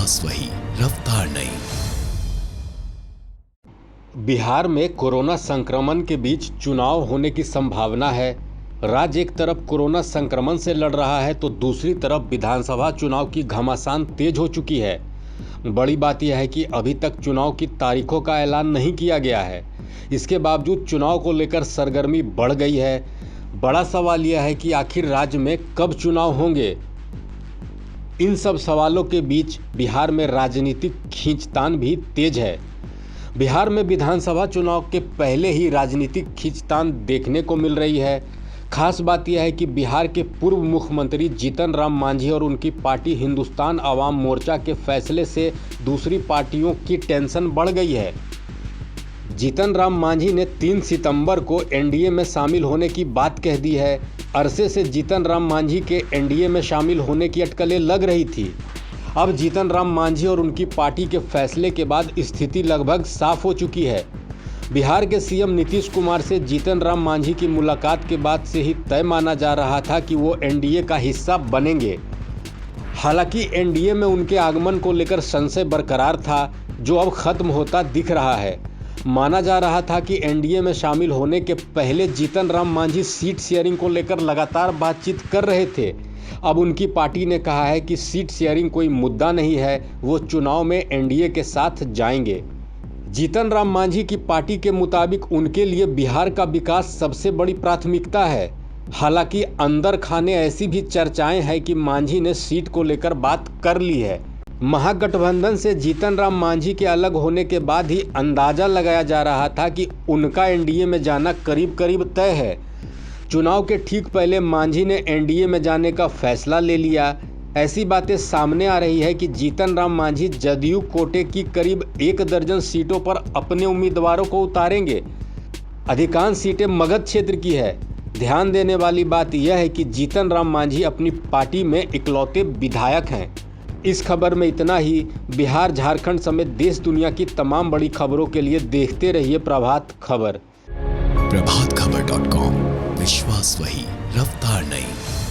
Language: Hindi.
विश्वास वही, रफ्तार नहीं। बिहार में कोरोना संक्रमण के बीच चुनाव होने की संभावना है। राज्य एक तरफ कोरोना संक्रमण से लड़ रहा है तो दूसरी तरफ विधानसभा चुनाव की घमासान तेज हो चुकी है। बड़ी बात यह है कि अभी तक चुनाव की तारीखों का ऐलान नहीं किया गया है। इसके बावजूद चुनाव को लेकर सरगर्मी बढ़ गई है। बड़ा सवाल यह है कि आखिर राज्य में कब चुनाव होंगे। इन सब सवालों के बीच बिहार में राजनीतिक खींचतान भी तेज है। बिहार में विधानसभा चुनाव के पहले ही राजनीतिक खींचतान देखने को मिल रही है। खास बात यह है कि बिहार के पूर्व मुख्यमंत्री जीतन राम मांझी और उनकी पार्टी हिंदुस्तान आवाम मोर्चा के फैसले से दूसरी पार्टियों की टेंशन बढ़ गई है। जीतन राम मांझी ने 3 सितंबर को एनडीए में शामिल होने की बात कह दी है। अरसे से जीतन राम मांझी के एनडीए में शामिल होने की अटकलें लग रही थी। अब जीतन राम मांझी और उनकी पार्टी के फैसले के बाद स्थिति लगभग साफ हो चुकी है। बिहार के सीएम नीतीश कुमार से जीतन राम मांझी की मुलाकात के बाद से ही तय माना जा रहा था कि वो एनडीए का हिस्सा बनेंगे। हालांकि एनडीए में उनके आगमन को लेकर संशय बरकरार था, जो अब खत्म होता दिख रहा है। माना जा रहा था कि एनडीए में शामिल होने के पहले जीतन राम मांझी सीट शेयरिंग को लेकर लगातार बातचीत कर रहे थे। अब उनकी पार्टी ने कहा है कि सीट शेयरिंग कोई मुद्दा नहीं है, वो चुनाव में एनडीए के साथ जाएंगे। जीतन राम मांझी की पार्टी के मुताबिक उनके लिए बिहार का विकास सबसे बड़ी प्राथमिकता है। हालांकि अंदर खाने ऐसी भी चर्चाएं हैं कि मांझी ने सीट को लेकर बात कर ली है। महागठबंधन से जीतन राम मांझी के अलग होने के बाद ही अंदाजा लगाया जा रहा था कि उनका एनडीए में जाना करीब करीब तय है। चुनाव के ठीक पहले मांझी ने एनडीए में जाने का फैसला ले लिया। ऐसी बातें सामने आ रही है कि जीतन राम मांझी जदयू कोटे की करीब 1 दर्जन सीटों पर अपने उम्मीदवारों को उतारेंगे। अधिकांश सीटें मगध क्षेत्र की है। ध्यान देने वाली बात यह है कि जीतन राम मांझी अपनी पार्टी में इकलौते विधायक हैं। इस खबर में इतना ही। बिहार, झारखंड समेत देश दुनिया की तमाम बड़ी खबरों के लिए देखते रहिए प्रभात खबर। प्रभातखबर.com, विश्वास वही, रफ्तार नहीं।